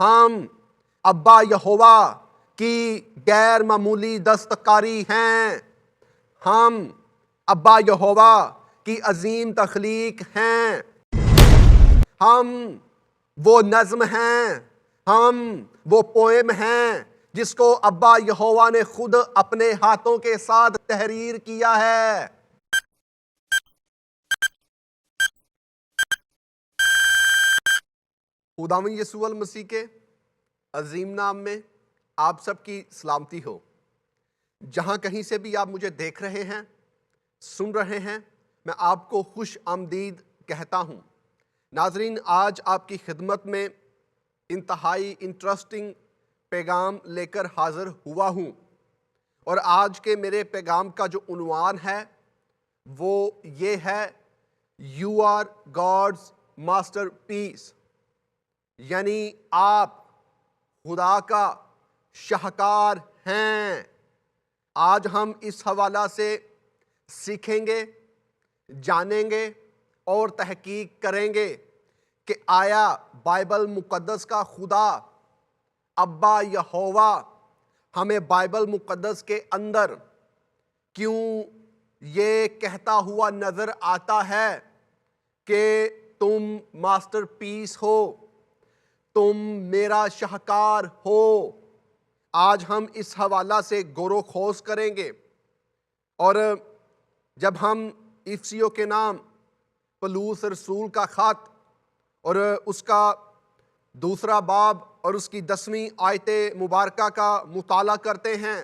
ہم ابا یہوہ کی غیر معمولی دستکاری ہیں۔ ہم ابا یہوہ کی عظیم تخلیق ہیں۔ ہم وہ نظم ہیں، ہم وہ پوئم ہیں جس کو ابا یہوہ نے خود اپنے ہاتھوں کے ساتھ تحریر کیا ہے۔ خداوند یسوع المسیح کے عظیم نام میں آپ سب کی سلامتی ہو۔ جہاں کہیں سے بھی آپ مجھے دیکھ رہے ہیں، سن رہے ہیں، میں آپ کو خوش آمدید کہتا ہوں۔ ناظرین، آج آپ کی خدمت میں انتہائی انٹرسٹنگ پیغام لے کر حاضر ہوا ہوں، اور آج کے میرے پیغام کا جو عنوان ہے وہ یہ ہے، یو آر گاڈز ماسٹر پیس، یعنی آپ خدا کا شاہکار ہیں۔ آج ہم اس حوالہ سے سیکھیں گے، جانیں گے اور تحقیق کریں گے کہ آیا بائبل مقدس کا خدا ابا یہوہ ہمیں بائبل مقدس کے اندر کیوں یہ کہتا ہوا نظر آتا ہے کہ تم ماسٹر پیس ہو، تم میرا شاہکار ہو۔ آج ہم اس حوالہ سے غور و خوض کریں گے، اور جب ہم افسیوں کے نام پولس رسول کا خط اور اس کا دوسرا باب اور اس کی 10ویں آیت مبارکہ کا مطالعہ کرتے ہیں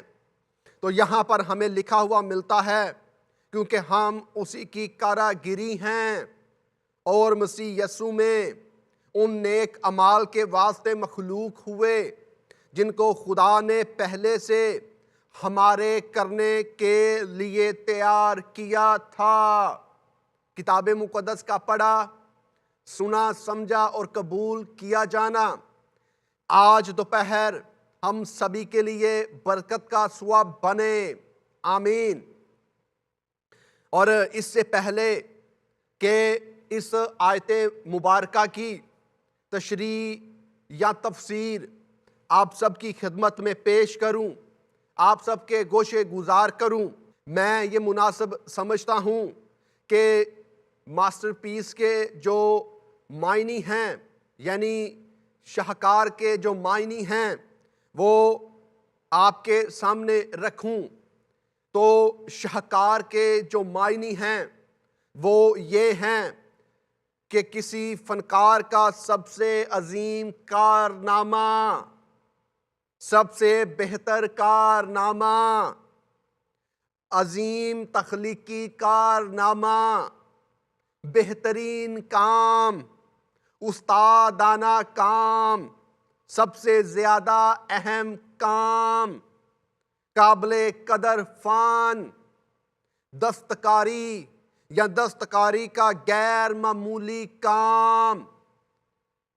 تو یہاں پر ہمیں لکھا ہوا ملتا ہے، کیونکہ ہم اسی کی کاراگری ہیں اور مسیح یسوع میں ان نیک اعمال کے واسطے مخلوق ہوئے جن کو خدا نے پہلے سے ہمارے کرنے کے لیے تیار کیا تھا۔ کتاب مقدس کا پڑھا، سنا، سمجھا اور قبول کیا جانا آج دوپہر ہم سبھی کے لیے برکت کا سبب بنے، آمین۔ اور اس سے پہلے کہ اس آیت مبارکہ کی تشریح یا تفسیر آپ سب کی خدمت میں پیش کروں، آپ سب کے گوشے گزار کروں، میں یہ مناسب سمجھتا ہوں کہ ماسٹر پیس کے جو معنی ہیں، یعنی شاہکار کے جو معنی ہیں، وہ آپ کے سامنے رکھوں۔ تو شاہکار کے جو معنی ہیں وہ یہ ہیں کہ کسی فنکار کا سب سے عظیم کارنامہ، سب سے بہتر کارنامہ، عظیم تخلیقی کارنامہ، بہترین کام، استادانہ کام، سب سے زیادہ اہم کام، قابل قدر فن، دستکاری یا دستکاری کا غیر معمولی کام،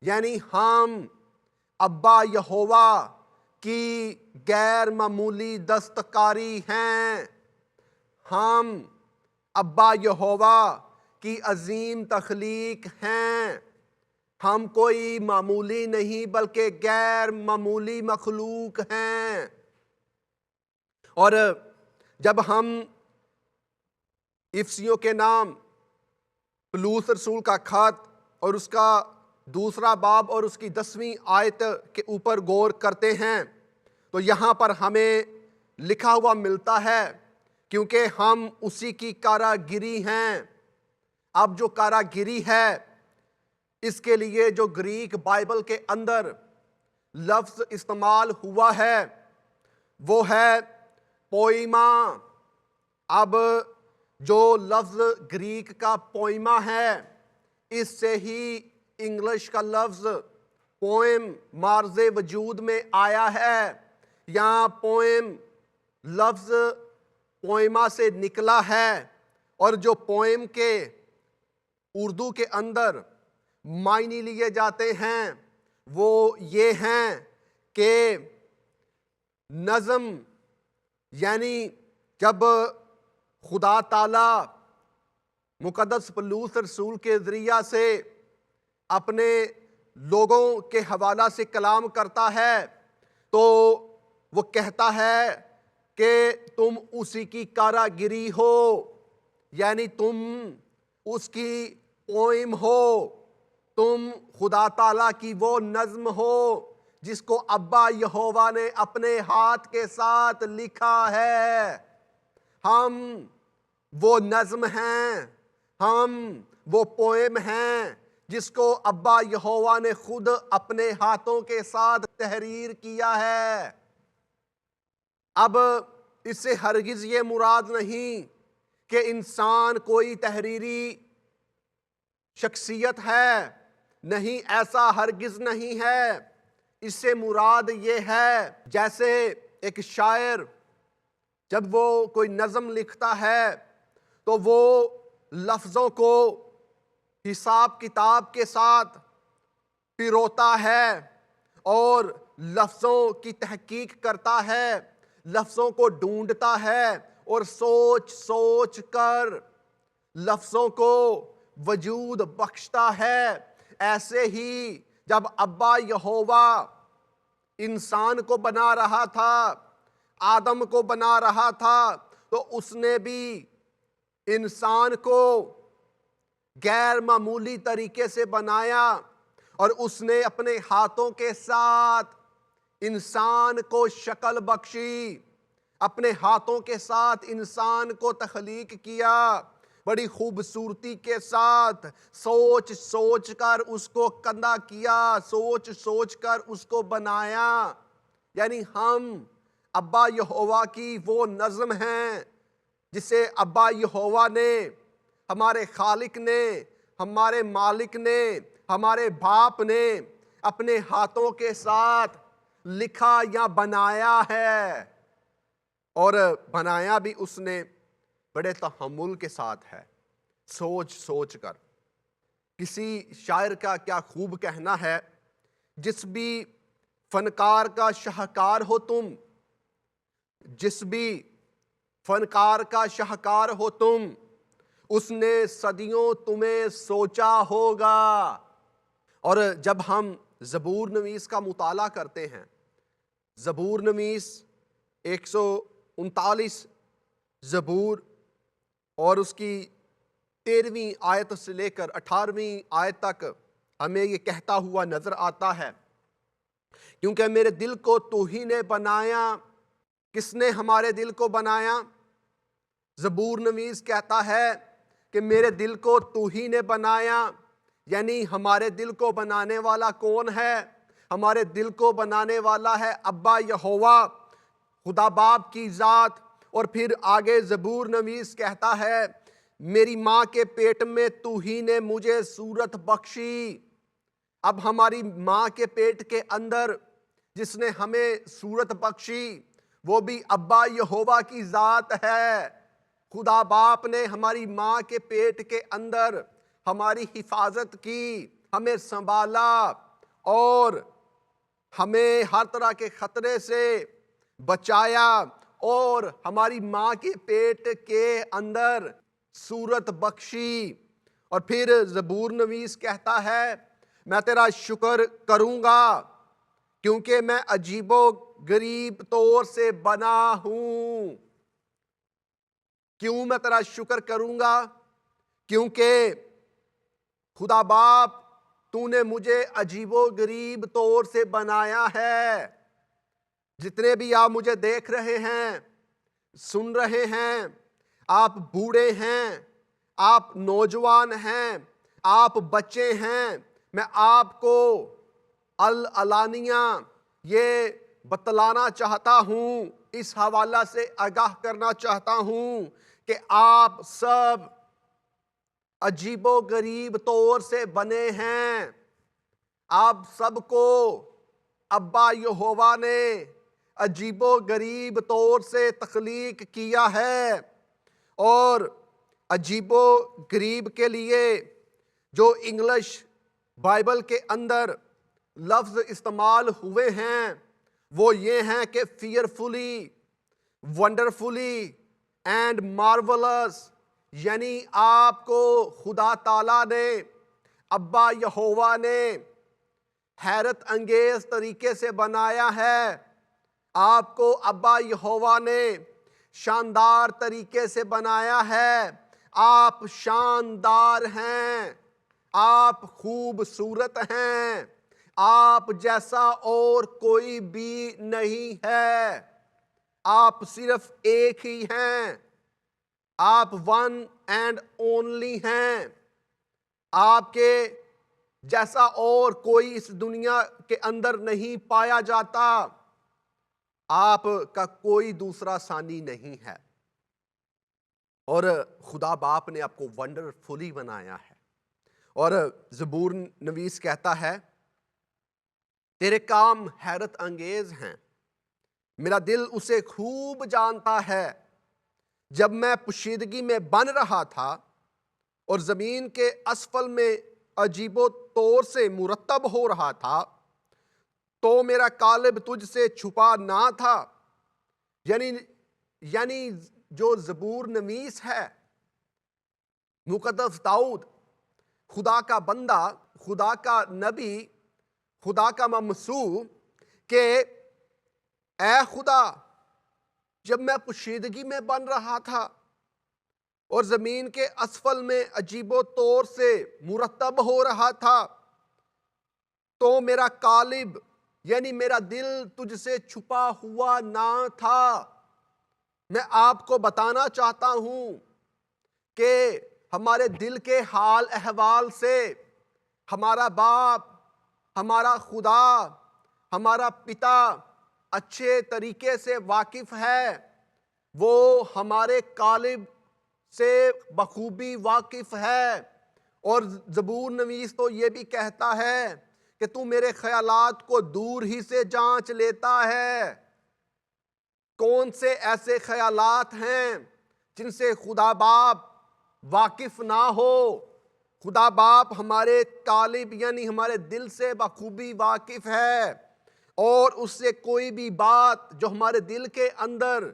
یعنی ہم ابا یہوہ کی غیر معمولی دستکاری ہیں۔ ہم ابا یہوہ کی عظیم تخلیق ہیں۔ ہم کوئی معمولی نہیں بلکہ غیر معمولی مخلوق ہیں۔ اور جب ہم افسیوں کے نام پولس رسول کا خط اور اس کا دوسرا باب اور اس کی 10ویں آیت کے اوپر غور کرتے ہیں تو یہاں پر ہمیں لکھا ہوا ملتا ہے، کیونکہ ہم اسی کی کاراگری ہیں۔ اب جو کاراگری ہے، اس کے لیے جو گریک بائبل کے اندر لفظ استعمال ہوا ہے وہ ہے پوئیما۔ اب جو لفظ گریک کا پوئیما ہے، اس سے ہی انگلش کا لفظ پوئم مارز وجود میں آیا ہے۔ یہاں پوئم لفظ پوئیما سے نکلا ہے، اور جو پوئم کے اردو کے اندر معنی لیے جاتے ہیں وہ یہ ہیں کہ نظم، یعنی جب خدا تعالی مقدس پولس رسول کے ذریعہ سے اپنے لوگوں کے حوالہ سے کلام کرتا ہے تو وہ کہتا ہے کہ تم اسی کی کاراگری ہو، یعنی تم اس کی پوئم ہو، تم خدا تعالیٰ کی وہ نظم ہو جس کو ابا یہوہ نے اپنے ہاتھ کے ساتھ لکھا ہے۔ ہم وہ نظم ہیں، ہم وہ پوئم ہیں جس کو ابا یہوہ نے خود اپنے ہاتھوں کے ساتھ تحریر کیا ہے۔ اب اس سے ہرگز یہ مراد نہیں کہ انسان کوئی تحریری شخصیت ہے، نہیں، ایسا ہرگز نہیں ہے۔ اس سے مراد یہ ہے جیسے ایک شاعر جب وہ کوئی نظم لکھتا ہے تو وہ لفظوں کو حساب کتاب کے ساتھ پروتا ہے اور لفظوں کی تحقیق کرتا ہے، لفظوں کو ڈھونڈتا ہے اور سوچ سوچ کر لفظوں کو وجود بخشتا ہے۔ ایسے ہی جب ابا یہوہ انسان کو بنا رہا تھا، آدم کو بنا رہا تھا، تو اس نے بھی انسان کو غیر معمولی طریقے سے بنایا اور اس نے اپنے ہاتھوں کے ساتھ انسان کو شکل بخشی، اپنے ہاتھوں کے ساتھ انسان کو تخلیق کیا، بڑی خوبصورتی کے ساتھ سوچ سوچ کر اس کو کندہ کیا، سوچ سوچ کر اس کو بنایا۔ یعنی ہم ابا یہوہ کی وہ نظم ہیں جسے ابا یہوہ نے، ہمارے خالق نے، ہمارے مالک نے، ہمارے باپ نے اپنے ہاتھوں کے ساتھ لکھا یا بنایا ہے، اور بنایا بھی اس نے بڑے تحمل کے ساتھ ہے، سوچ سوچ کر۔ کسی شاعر کا کیا خوب کہنا ہے، جس بھی فنکار کا شاہکار ہو تم، جس بھی فنکار کا شاہکار ہو تم، اس نے صدیوں تمہیں سوچا ہوگا۔ اور جب ہم زبور نویس کا مطالعہ کرتے ہیں، زبور نویس 139 زبور اور اس کی 13ویں آیت سے لے کر 18ویں آیت تک ہمیں یہ کہتا ہوا نظر آتا ہے، کیونکہ میرے دل کو تو ہی نے بنایا۔ کس نے ہمارے دل کو بنایا؟ زبور نویس کہتا ہے کہ میرے دل کو تو ہی نے بنایا، یعنی ہمارے دل کو بنانے والا کون ہے؟ ہمارے دل کو بنانے والا ہے ابا یہوہ، خدا باپ کی ذات۔ اور پھر آگے زبور نویس کہتا ہے، میری ماں کے پیٹ میں تو ہی نے مجھے صورت بخشی۔ اب ہماری ماں کے پیٹ کے اندر جس نے ہمیں صورت بخشی وہ بھی ابا یہوہ کی ذات ہے۔ خدا باپ نے ہماری ماں کے پیٹ کے اندر ہماری حفاظت کی، ہمیں سنبھالا اور ہمیں ہر طرح کے خطرے سے بچایا، اور ہماری ماں کے پیٹ کے اندر صورت بخشی۔ اور پھر زبور نویس کہتا ہے، میں تیرا شکر کروں گا کیونکہ میں عجیب و غریب طور سے بنا ہوں۔ کیوں میں تیرا شکر کروں گا؟ کیونکہ خدا باپ تو نے مجھے عجیب و غریب طور سے بنایا ہے۔ جتنے بھی آپ مجھے دیکھ رہے ہیں، سن رہے ہیں، آپ بوڑھے ہیں، آپ نوجوان ہیں، آپ بچے ہیں، میں آپ کو العلانیہ یہ بتلانا چاہتا ہوں، اس حوالہ سے آگاہ کرنا چاہتا ہوں کہ آپ سب عجیب و غریب طور سے بنے ہیں۔ آپ سب کو ابا یہوہ نے عجیب و غریب طور سے تخلیق کیا ہے، اور عجیب و غریب کے لیے جو انگلش بائبل کے اندر لفظ استعمال ہوئے ہیں وہ یہ ہیں کہ فیئرفلی، ونڈرفلی اینڈ مارولس، یعنی آپ کو خدا تعالیٰ نے، ابا یہوہ نے حیرت انگیز طریقے سے بنایا ہے۔ آپ کو ابا یہوہ نے شاندار طریقے سے بنایا ہے۔ آپ شاندار ہیں، آپ خوبصورت ہیں، آپ جیسا اور کوئی بھی نہیں ہے۔ آپ صرف ایک ہی ہیں، آپ ون اینڈ اونلی ہیں۔ آپ کے جیسا اور کوئی اس دنیا کے اندر نہیں پایا جاتا۔ آپ کا کوئی دوسرا ثانی نہیں ہے، اور خدا باپ نے آپ کو ونڈرفلی بنایا ہے۔ اور زبور نویس کہتا ہے تیرے کام حیرت انگیز ہیں، میرا دل اسے خوب جانتا ہے۔ جب میں پوشیدگی میں بن رہا تھا اور زمین کے اسفل میں عجیب و طور سے مرتب ہو رہا تھا، تو میرا قالب تجھ سے چھپا نہ تھا۔ یعنی جو زبور نویس ہے، مقدس داؤد، خدا کا بندہ، خدا کا نبی، خدا کا ممسوح، کہ اے خدا، جب میں پوشیدگی میں بن رہا تھا اور زمین کے اسفل میں عجیب و طور سے مرتب ہو رہا تھا، تو میرا قالب یعنی میرا دل تجھ سے چھپا ہوا نہ تھا۔ میں آپ کو بتانا چاہتا ہوں کہ ہمارے دل کے حال احوال سے ہمارا باپ، ہمارا خدا، ہمارا پتا اچھے طریقے سے واقف ہے۔ وہ ہمارے قالب سے بخوبی واقف ہے۔ اور زبور نویس تو یہ بھی کہتا ہے کہ تو میرے خیالات کو دور ہی سے جانچ لیتا ہے۔ کون سے ایسے خیالات ہیں جن سے خدا باپ واقف نہ ہو؟ خدا باپ ہمارے قالب یعنی ہمارے دل سے بخوبی واقف ہے، اور اس سے کوئی بھی بات جو ہمارے دل کے اندر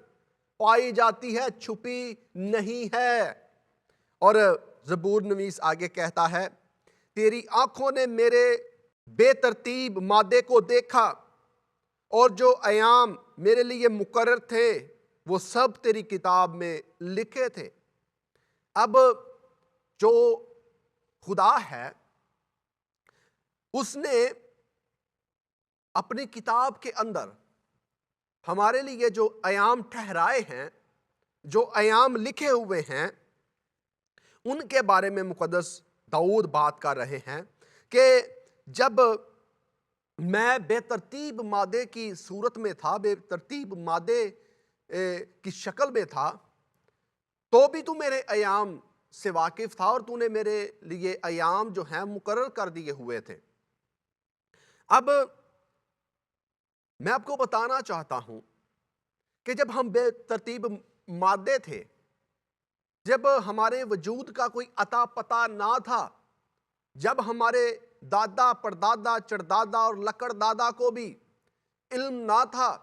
پائی جاتی ہے چھپی نہیں ہے۔ اور زبور نویس آگے کہتا ہے تیری آنکھوں نے میرے بے ترتیب مادے کو دیکھا، اور جو ایام میرے لیے مقرر تھے وہ سب تیری کتاب میں لکھے تھے۔ اب جو خدا ہے اس نے اپنی کتاب کے اندر ہمارے لیے جو ایام ٹھہرائے ہیں، جو ایام لکھے ہوئے ہیں، ان کے بارے میں مقدس داؤد بات کر رہے ہیں کہ جب میں بے ترتیب مادے کی صورت میں تھا، بے ترتیب مادے کی شکل میں تھا، تو بھی تو میرے ایام سے واقف تھا، اور تو نے میرے لیے ایام جو ہیں مقرر کر دیے ہوئے تھے۔ اب میں آپ کو بتانا چاہتا ہوں کہ جب ہم بے ترتیب مادے تھے، جب ہمارے وجود کا کوئی عطا پتہ نہ تھا، جب ہمارے دادا، پردادا، چڑدادا اور لکڑ دادا کو بھی علم نہ تھا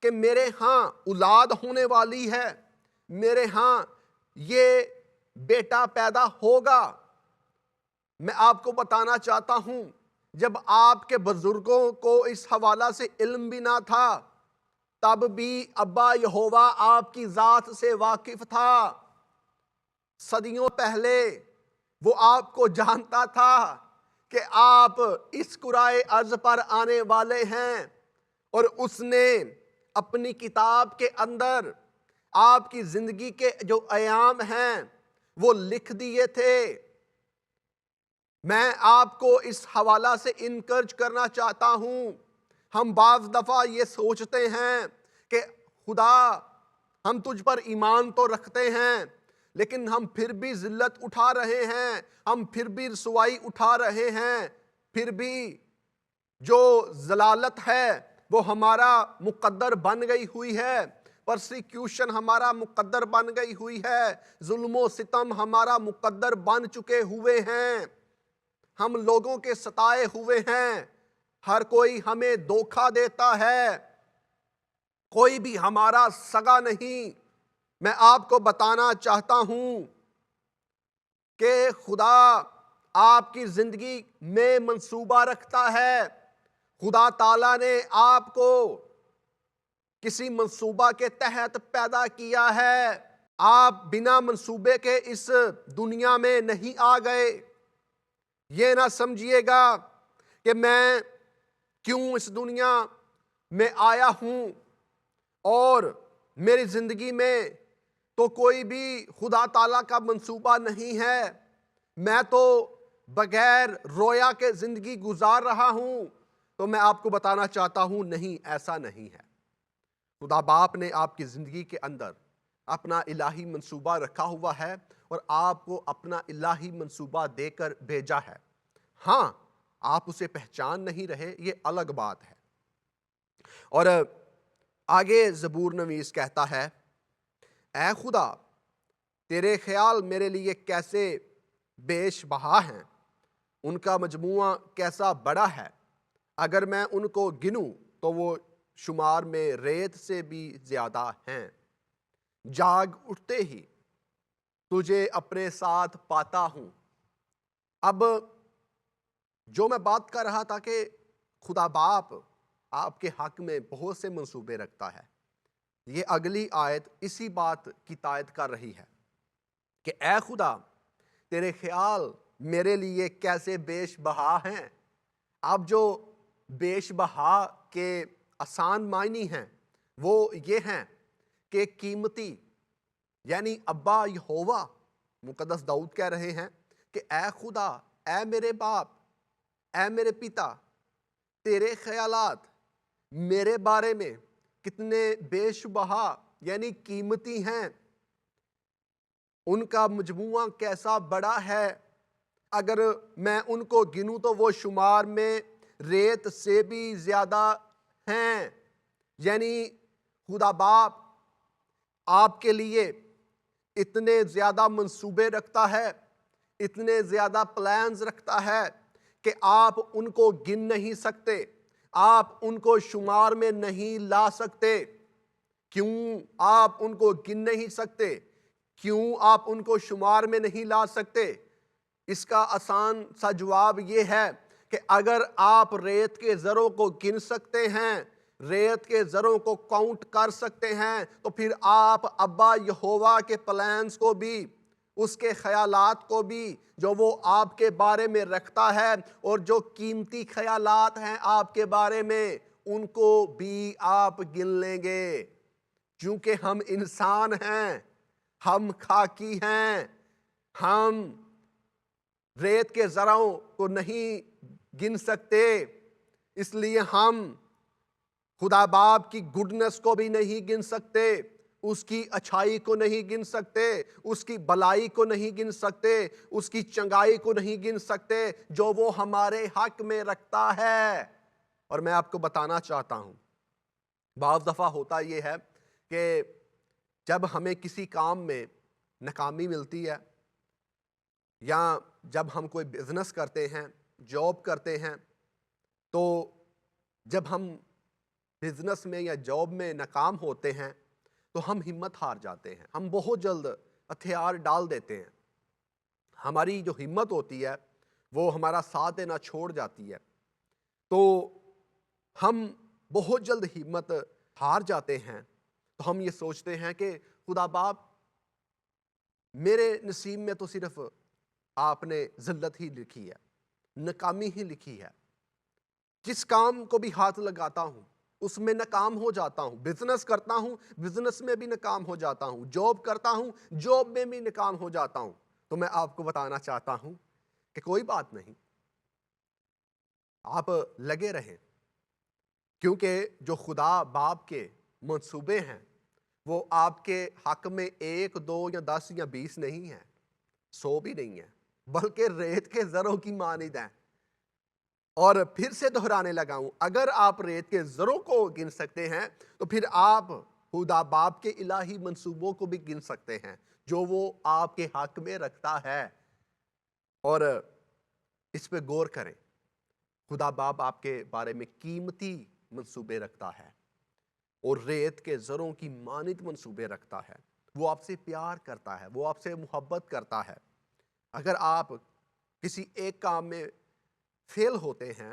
کہ میرے ہاں اولاد ہونے والی ہے، میرے ہاں یہ بیٹا پیدا ہوگا، میں آپ کو بتانا چاہتا ہوں جب آپ کے بزرگوں کو اس حوالہ سے علم بھی نہ تھا، تب بھی ابا یہوہ آپ کی ذات سے واقف تھا۔ صدیوں پہلے وہ آپ کو جانتا تھا کہ آپ اس کرۂ ارض پر آنے والے ہیں، اور اس نے اپنی کتاب کے اندر آپ کی زندگی کے جو ایام ہیں وہ لکھ دیے تھے۔ میں آپ کو اس حوالہ سے انکرج کرنا چاہتا ہوں، ہم بعض دفعہ یہ سوچتے ہیں کہ خدا ہم تجھ پر ایمان تو رکھتے ہیں، لیکن ہم پھر بھی ذلت اٹھا رہے ہیں، ہم پھر بھی رسوائی اٹھا رہے ہیں، پھر بھی جو ضلالت ہے وہ ہمارا مقدر بن گئی ہوئی ہے، پرسیکیوشن ہمارا مقدر بن گئی ہوئی ہے، ظلم و ستم ہمارا مقدر بن چکے ہوئے ہیں، ہم لوگوں کے ستائے ہوئے ہیں، ہر کوئی ہمیں دھوکہ دیتا ہے، کوئی بھی ہمارا سگا نہیں۔ میں آپ کو بتانا چاہتا ہوں کہ خدا آپ کی زندگی میں منصوبہ رکھتا ہے، خدا تعالیٰ نے آپ کو کسی منصوبہ کے تحت پیدا کیا ہے. آپ بنا منصوبے کے اس دنیا میں نہیں آ گئے. یہ نہ سمجھیے گا کہ میں کیوں اس دنیا میں آیا ہوں اور میری زندگی میں تو کوئی بھی خدا تعالیٰ کا منصوبہ نہیں ہے, میں تو بغیر رویا کے زندگی گزار رہا ہوں. تو میں آپ کو بتانا چاہتا ہوں, نہیں, ایسا نہیں ہے. خدا باپ نے آپ کی زندگی کے اندر اپنا الہی منصوبہ رکھا ہوا ہے اور آپ کو اپنا الہی منصوبہ دے کر بھیجا ہے. ہاں, آپ اسے پہچان نہیں رہے, یہ الگ بات ہے. اور آگے زبور نویس کہتا ہے, اے خدا, تیرے خیال میرے لیے کیسے بیش بہا ہیں, ان کا مجموعہ کیسا بڑا ہے. اگر میں ان کو گنوں تو وہ شمار میں ریت سے بھی زیادہ ہیں. جاگ اٹھتے ہی تجھے اپنے ساتھ پاتا ہوں. اب جو میں بات کر رہا تھا کہ خدا باپ آپ کے حق میں بہت سے منصوبے رکھتا ہے, یہ اگلی آیت اسی بات کی تائید کر رہی ہے کہ اے خدا, تیرے خیال میرے لیے کیسے بیش بہا ہیں. اب جو بیش بہا کے آسان معنی ہیں وہ یہ ہیں کہ قیمتی, یعنی ابا یہوہ مقدس داؤد کہہ رہے ہیں کہ اے خدا, اے میرے باپ, اے میرے پتا, تیرے خیالات میرے بارے میں کتنے بیش بہا یعنی قیمتی ہیں, ان کا مجموعہ کیسا بڑا ہے. اگر میں ان کو گنوں تو وہ شمار میں ریت سے بھی زیادہ ہیں. یعنی خدا باپ آپ کے لیے اتنے زیادہ منصوبے رکھتا ہے, اتنے زیادہ پلانز رکھتا ہے کہ آپ ان کو گن نہیں سکتے, آپ ان کو شمار میں نہیں لا سکتے. کیوں آپ ان کو گن نہیں سکتے؟ کیوں آپ ان کو شمار میں نہیں لا سکتے؟ اس کا آسان سا جواب یہ ہے کہ اگر آپ ریت کے ذروں کو گن سکتے ہیں, ریت کے ذروں کو کاؤنٹ کر سکتے ہیں, تو پھر آپ ابا یہوہ کے پلانز کو بھی, اس کے خیالات کو بھی جو وہ آپ کے بارے میں رکھتا ہے اور جو قیمتی خیالات ہیں آپ کے بارے میں, ان کو بھی آپ گن لیں گے. چونکہ ہم انسان ہیں, ہم خاکی ہیں, ہم ریت کے ذروں کو نہیں گن سکتے, اس لیے ہم خدا باپ کی گڈنس کو بھی نہیں گن سکتے, اس کی اچھائی کو نہیں گن سکتے, اس کی بلائی کو نہیں گن سکتے, اس کی چنگائی کو نہیں گن سکتے جو وہ ہمارے حق میں رکھتا ہے. اور میں آپ کو بتانا چاہتا ہوں, بعض دفعہ ہوتا یہ ہے کہ جب ہمیں کسی کام میں ناکامی ملتی ہے, یا جب ہم کوئی بزنس کرتے ہیں, جاب کرتے ہیں, تو جب ہم بزنس میں یا جاب میں ناکام ہوتے ہیں تو ہم ہمت ہار جاتے ہیں, ہم بہت جلد ہتھیار ڈال دیتے ہیں. ہماری جو ہمت ہوتی ہے وہ ہمارا ساتھ دینا چھوڑ جاتی ہے, تو ہم بہت جلد ہمت ہار جاتے ہیں. تو ہم یہ سوچتے ہیں کہ خدا باپ, میرے نصیب میں تو صرف آپ نے ذلت ہی لکھی ہے, ناکامی ہی لکھی ہے. جس کام کو بھی ہاتھ لگاتا ہوں اس میں ناکام ہو جاتا ہوں, بزنس کرتا ہوں, بزنس میں بھی ناکام ہو جاتا ہوں, جاب کرتا ہوں, جاب میں بھی ناکام ہو جاتا ہوں. تو میں آپ کو بتانا چاہتا ہوں کہ کوئی بات نہیں, آپ لگے رہیں, کیونکہ جو خدا باپ کے منصوبے ہیں وہ آپ کے حق میں 1 2 یا 10 یا 20 نہیں ہیں, 100 بھی نہیں ہیں, بلکہ ریت کے ذروں کی مانند ہیں. اور پھر سے دہرانے لگا ہوں, اگر آپ ریت کے ذروں کو گن سکتے ہیں تو پھر آپ خدا باپ کے الہی منصوبوں کو بھی گن سکتے ہیں جو وہ آپ کے حق میں رکھتا ہے. اور اس پہ غور کریں, خدا باپ آپ کے بارے میں قیمتی منصوبے رکھتا ہے اور ریت کے ذروں کی مانند منصوبے رکھتا ہے. وہ آپ سے پیار کرتا ہے, وہ آپ سے محبت کرتا ہے. اگر آپ کسی ایک کام میں فیل ہوتے ہیں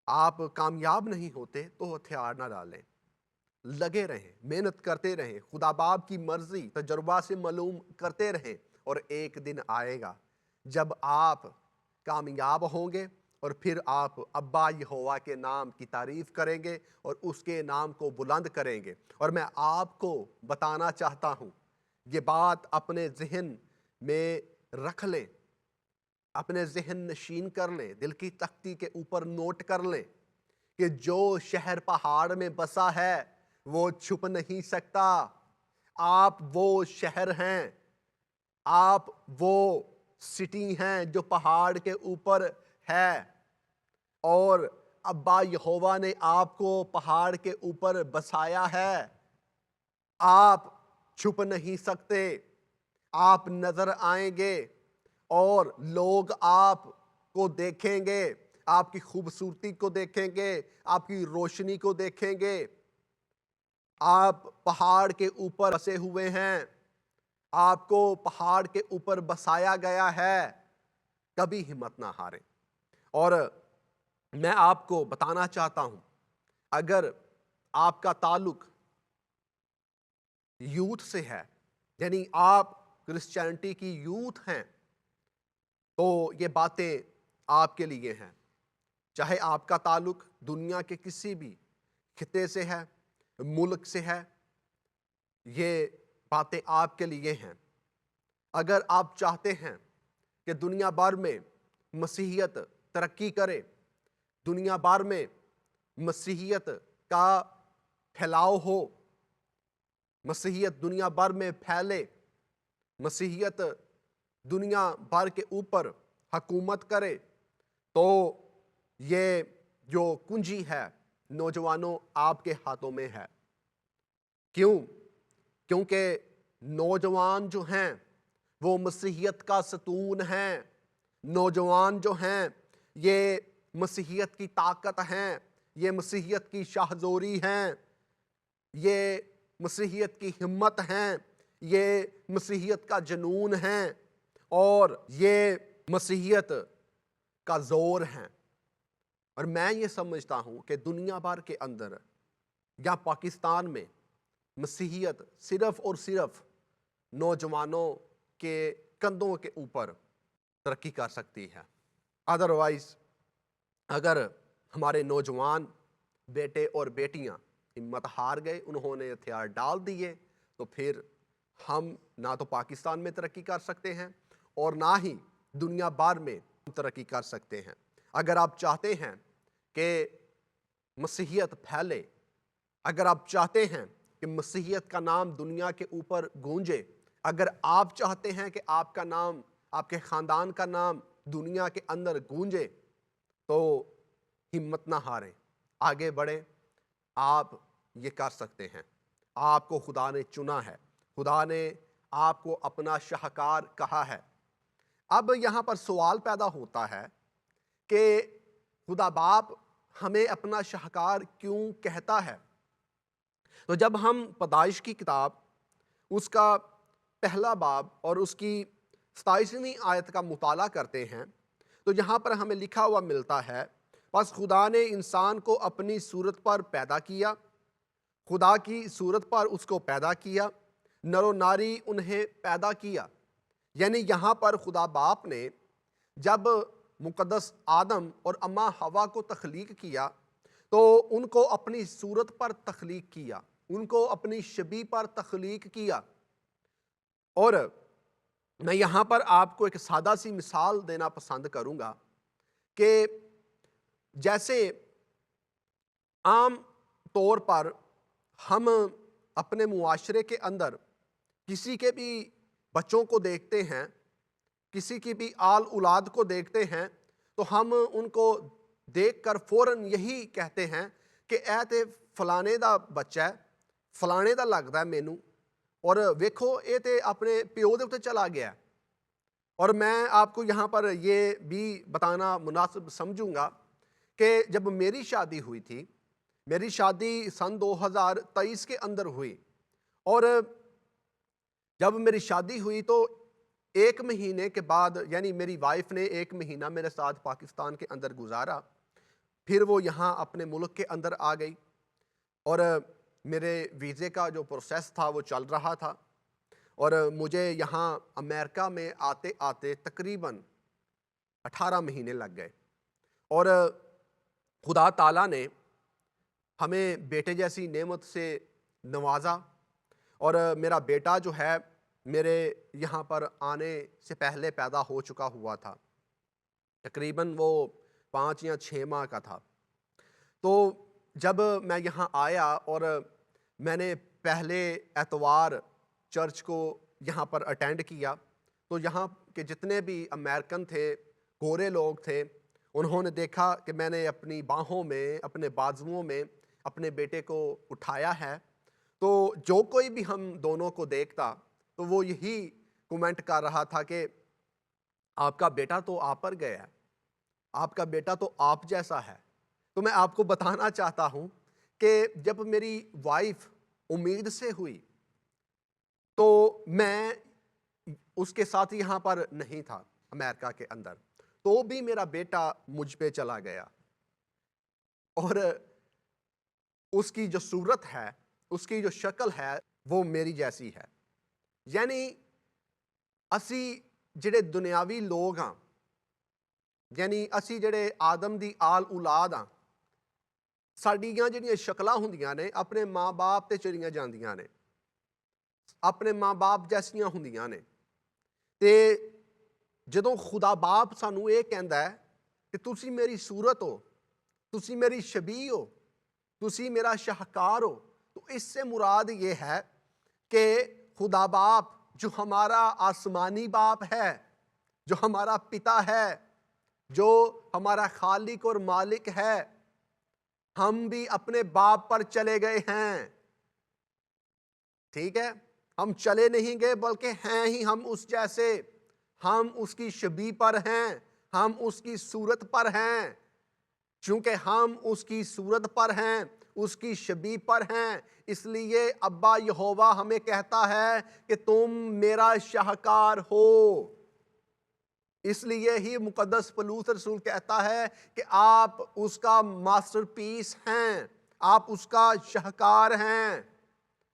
آپ کامیاب نہیں ہوتے تو ہتھیار نہ ڈالیں، لگے رہیں، محنت کرتے رہیں، خدا باپ کی مرضی تجربہ سے معلوم کرتے رہیں، اور ایک دن آئے گا جب آپ کامیاب ہوں گے، اور پھر آپ ابا یہوہ کے نام کی تعریف کریں گے اور اس کے نام کو بلند کریں گے۔ اور میں آپ کو بتانا چاہتا ہوں، یہ بات اپنے ذہن میں رکھ لیں، اپنے ذہن نشین کر لیں، دل کی تختی کے اوپر نوٹ کر لیں کہ جو شہر پہاڑ میں بسا ہے وہ چھپ نہیں سکتا۔ آپ وہ شہر ہیں، آپ وہ سٹی ہیں جو پہاڑ کے اوپر ہے، اور ابا یہوہ نے آپ کو پہاڑ کے اوپر بسایا ہے۔ آپ چھپ نہیں سکتے، آپ نظر آئیں گے اور لوگ آپ کو دیکھیں گے، آپ کی خوبصورتی کو دیکھیں گے، آپ کی روشنی کو دیکھیں گے۔ آپ پہاڑ کے اوپر بسے ہوئے ہیں، آپ کو پہاڑ کے اوپر بسایا گیا ہے، کبھی ہمت نہ ہاریں۔ اور میں آپ کو بتانا چاہتا ہوں، اگر آپ کا تعلق یوتھ سے ہے، یعنی آپ کرسچینٹی کی یوتھ ہیں، تو یہ باتیں آپ کے لیے ہیں۔ چاہے آپ کا تعلق دنیا کے کسی بھی خطے سے ہے، ملک سے ہے، یہ باتیں آپ کے لیے ہیں۔ اگر آپ چاہتے ہیں کہ دنیا بھر میں مسیحیت ترقی کرے، دنیا بھر میں مسیحیت کا پھیلاؤ ہو، مسیحیت دنیا بھر میں پھیلے، مسیحیت دنیا بھر کے اوپر حکومت کرے، تو یہ جو کنجی ہے نوجوانوں آپ کے ہاتھوں میں ہے۔ کیوں؟ کیونکہ نوجوان جو ہیں وہ مسیحیت کا ستون ہیں، نوجوان جو ہیں یہ مسیحیت کی طاقت ہیں، یہ مسیحیت کی شاہزوری ہیں، یہ مسیحیت کی ہمت ہیں، یہ مسیحیت کا جنون ہیں، اور یہ مسیحیت کا زور ہیں۔ اور میں یہ سمجھتا ہوں کہ دنیا بھر کے اندر یا پاکستان میں مسیحیت صرف اور صرف نوجوانوں کے کندھوں کے اوپر ترقی کر سکتی ہے۔ ادروائز اگر ہمارے نوجوان بیٹے اور بیٹیاں ہمت ہار گئے، انہوں نے ہتھیار ڈال دیے، تو پھر ہم نہ تو پاکستان میں ترقی کر سکتے ہیں اور نہ ہی دنیا بھر میں ترقی کر سکتے ہیں۔ اگر آپ چاہتے ہیں کہ مسیحیت پھیلے، اگر آپ چاہتے ہیں کہ مسیحیت کا نام دنیا کے اوپر گونجے، اگر آپ چاہتے ہیں کہ آپ کا نام، آپ کے خاندان کا نام دنیا کے اندر گونجے، تو ہمت نہ ہاریں، آگے بڑھیں، آپ یہ کر سکتے ہیں۔ آپ کو خدا نے چنا ہے، خدا نے آپ کو اپنا شاہکار کہا ہے۔ اب یہاں پر سوال پیدا ہوتا ہے کہ خدا باپ ہمیں اپنا شاہکار کیوں کہتا ہے؟ تو جب ہم پیدائش کی کتاب اس کا پہلا باب اور اس کی 27ویں آیت کا مطالعہ کرتے ہیں، تو یہاں پر ہمیں لکھا ہوا ملتا ہے، پس خدا نے انسان کو اپنی صورت پر پیدا کیا، خدا کی صورت پر اس کو پیدا کیا، نر و ناری انہیں پیدا کیا۔ یعنی یہاں پر خدا باپ نے جب مقدس آدم اور اماں حوا کو تخلیق کیا، تو ان کو اپنی صورت پر تخلیق کیا، ان کو اپنی شبیہ پر تخلیق کیا۔ اور میں یہاں پر آپ کو ایک سادہ سی مثال دینا پسند کروں گا کہ جیسے عام طور پر ہم اپنے معاشرے کے اندر کسی کے بھی بچوں کو دیکھتے ہیں، کسی کی بھی آل اولاد کو دیکھتے ہیں، تو ہم ان کو دیکھ کر فوراً یہی کہتے ہیں کہ اے تے فلانے دا بچہ ہے، فلانے دا لگتا ہے مینوں، اور ویکھو اے تے اپنے پیو دے تے چلا گیا ہے۔ اور میں آپ کو یہاں پر یہ بھی بتانا مناسب سمجھوں گا کہ جب میری شادی ہوئی تھی، میری شادی سن 2023 کے اندر ہوئی، اور جب میری شادی ہوئی تو 1 مہینے کے بعد، یعنی میری وائف نے 1 مہینہ میرے ساتھ پاکستان کے اندر گزارا، پھر وہ یہاں اپنے ملک کے اندر آ گئی اور میرے ویزے کا جو پروسیس تھا وہ چل رہا تھا، اور مجھے یہاں امریکہ میں آتے آتے تقریباً 18 مہینے لگ گئے، اور خدا تعالیٰ نے ہمیں بیٹے جیسی نعمت سے نوازا، اور میرا بیٹا جو ہے میرے یہاں پر آنے سے پہلے پیدا ہو چکا ہوا تھا، تقریباً وہ 5 یا 6 ماہ کا تھا۔ تو جب میں یہاں آیا اور میں نے پہلے اتوار چرچ کو یہاں پر اٹینڈ کیا، تو یہاں کے جتنے بھی امریکن تھے، گورے لوگ تھے، انہوں نے دیکھا کہ میں نے اپنی باہوں میں، اپنے بازوؤں میں اپنے بیٹے کو اٹھایا ہے، تو جو کوئی بھی ہم دونوں کو دیکھتا تو وہ یہی کومنٹ کر رہا تھا کہ آپ کا بیٹا تو آپ پر گیا ہے، آپ کا بیٹا تو آپ جیسا ہے۔ تو میں آپ کو بتانا چاہتا ہوں کہ جب میری وائف امید سے ہوئی تو میں اس کے ساتھ یہاں پر نہیں تھا امریکہ کے اندر، تو بھی میرا بیٹا مجھ پہ چلا گیا، اور اس کی جو صورت ہے، اس کی جو شکل ہے وہ میری جیسی ہے۔ یعنی اسی جڑے دنیاوی لوگ ہاں، یعنی اسی جڑے آدم دی آل اولاد ہاں، ساڈیاں جڑیاں شکلاں ہوندیاں نے اپنے ماں باپ تے چلیاں جاندیاں نے، اپنے ماں باپ جیسیاں ہوندیاں نے۔ تے جدوں خدا باپ سانوں یہ کہندا ہے کہ تسی میری صورت ہو، تسی میری شبیہ ہو، تسی میرا شاہکار ہو، تو اس سے مراد یہ ہے کہ خدا باپ جو ہمارا آسمانی باپ ہے، جو ہمارا پتا ہے، جو ہمارا خالق اور مالک ہے، ہم بھی اپنے باپ پر چلے گئے ہیں، ٹھیک ہے؟ ہم چلے نہیں گئے بلکہ ہیں ہی ہم اس جیسے، ہم اس کی شبیہ پر ہیں، ہم اس کی صورت پر ہیں۔ چونکہ ہم اس کی صورت پر ہیں، اس کی شبیہ پر ہیں، اس لیے ابا یہوہ ہمیں کہتا ہے کہ تم میرا شاہکار ہو۔ اس لیے ہی مقدس پولس رسول کہتا ہے کہ آپ اس کا ماسٹر پیس ہیں، آپ اس کا شاہکار ہیں۔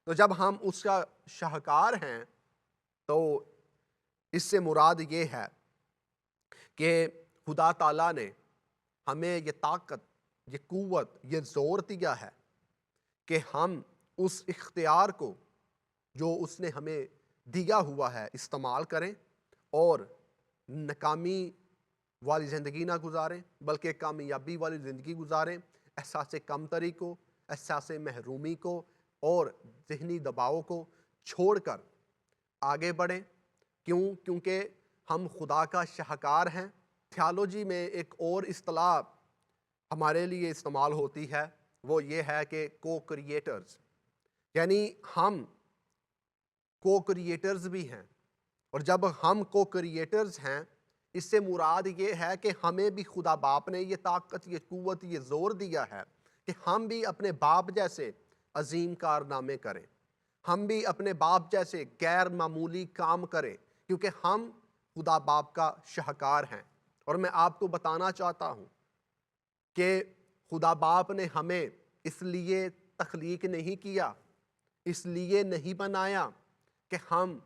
تو جب ہم اس کا شاہکار ہیں تو اس سے مراد یہ ہے کہ خدا تعالیٰ نے ہمیں یہ طاقت، یہ قوت، یہ زور دیا ہے کہ ہم اس اختیار کو جو اس نے ہمیں دیا ہوا ہے استعمال کریں، اور ناکامی والی زندگی نہ گزاریں بلکہ کامیابی والی زندگی گزاریں، احساس کمتری کو، احساس محرومی کو اور ذہنی دباؤ کو چھوڑ کر آگے بڑھیں۔ کیونکہ ہم خدا کا شاہکار ہیں۔ تھیالوجی میں ایک اور اصطلاح ہمارے لیے استعمال ہوتی ہے، وہ یہ ہے کہ کو کریٹرز، یعنی ہم کو کریٹرز بھی ہیں، اور جب ہم کو کریٹرز ہیں اس سے مراد یہ ہے کہ ہمیں بھی خدا باپ نے یہ طاقت، یہ قوت، یہ زور دیا ہے کہ ہم بھی اپنے باپ جیسے عظیم کارنامے کریں، ہم بھی اپنے باپ جیسے غیر معمولی کام کریں، کیونکہ ہم خدا باپ کا شاہکار ہیں۔ اور میں آپ کو بتانا چاہتا ہوں کہ خدا باپ نے ہمیں اس لیے تخلیق نہیں کیا، اس لیے نہیں بنایا کہ ہم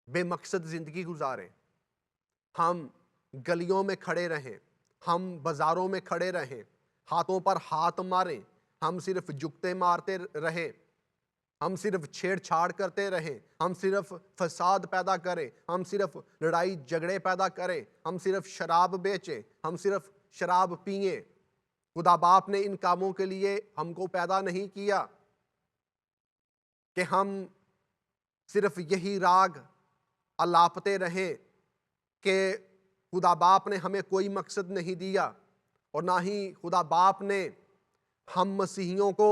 بے مقصد زندگی گزاریں، ہم گلیوں میں کھڑے رہیں، ہم بازاروں میں کھڑے رہیں، ہاتھوں پر ہاتھ ماریں، ہم صرف جگتے مارتے رہیں، ہم صرف چھیڑ چھاڑ کرتے رہیں، ہم صرف فساد پیدا کریں، ہم صرف لڑائی جھگڑے پیدا کریں، ہم صرف شراب بیچیں، ہم صرف شراب پئیں۔ خدا باپ نے ان کاموں کے لیے ہم کو پیدا نہیں کیا کہ ہم صرف یہی راگ الاپتے رہیں، کہ خدا باپ نے ہمیں کوئی مقصد نہیں دیا، اور نہ ہی خدا باپ نے ہم مسیحیوں کو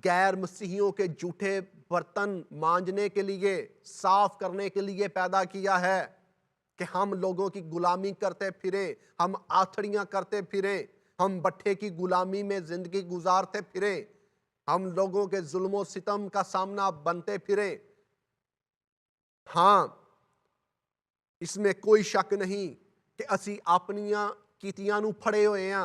غیر مسیحیوں کے جھوٹے برتن مانجنے کے لیے، صاف کرنے کے لیے پیدا کیا ہے کہ ہم لوگوں کی غلامی کرتے پھریں، ہم آتھڑیاں کرتے پھریں، ہم بٹھے کی غلامی میں زندگی گزارتے پھریں، ہم لوگوں کے ظلم و ستم کا سامنا بنتے پھریں۔ ہاں، اس میں کوئی شک نہیں کہ اسی اپنیاں ਕੀਤੀਆਂ ਨੂੰ ਫੜੇ ਹੋਏ ਆ।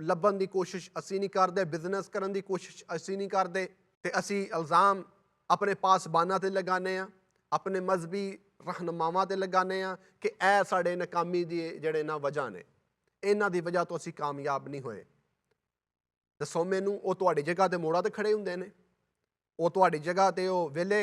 ਲੱਭਣ ਦੀ ਕੋਸ਼ਿਸ਼ ਅਸੀਂ ਨਹੀਂ ਕਰਦੇ, ਬਿਜ਼ਨਸ ਕਰਨ ਦੀ ਕੋਸ਼ਿਸ਼ ਅਸੀਂ ਨਹੀਂ ਕਰਦੇ, ਤੇ ਅਸੀਂ ਇਲਜ਼ਾਮ ਆਪਣੇ ਪਾਸਬਾਨਾਂ ਤੇ ਲਗਾਉਂਦੇ ਆ, ਆਪਣੇ ਮਜ਼ਹਬੀ ਰਹਿਨੁਮਾਵਾਂ ਤੇ ਲਗਾਉਂਦੇ ਆ ਕਿ ਇਹ ਸਾਡੇ ਨਾਕਾਮੀ ਦੀ ਜਿਹੜੇ ਨਾ ਵਜ੍ਹਾ ਨੇ, ਇਹਨਾਂ ਦੀ ਵਜ੍ਹਾ ਤੋਂ ਅਸੀਂ ਕਾਮਯਾਬ ਨਹੀਂ ਹੋਏ। ਦੱਸੋ ਮੈਨੂੰ, ਉਹ ਤੁਹਾਡੀ ਜਗ੍ਹਾ ਤੇ ਮੋੜਾਂ ਤੇ ਖੜੇ ਹੁੰਦੇ ਨੇ, ਉਹ ਤੁਹਾਡੀ ਜਗ੍ਹਾ ਤੇ ਉਹ ਵਿਹਲੇ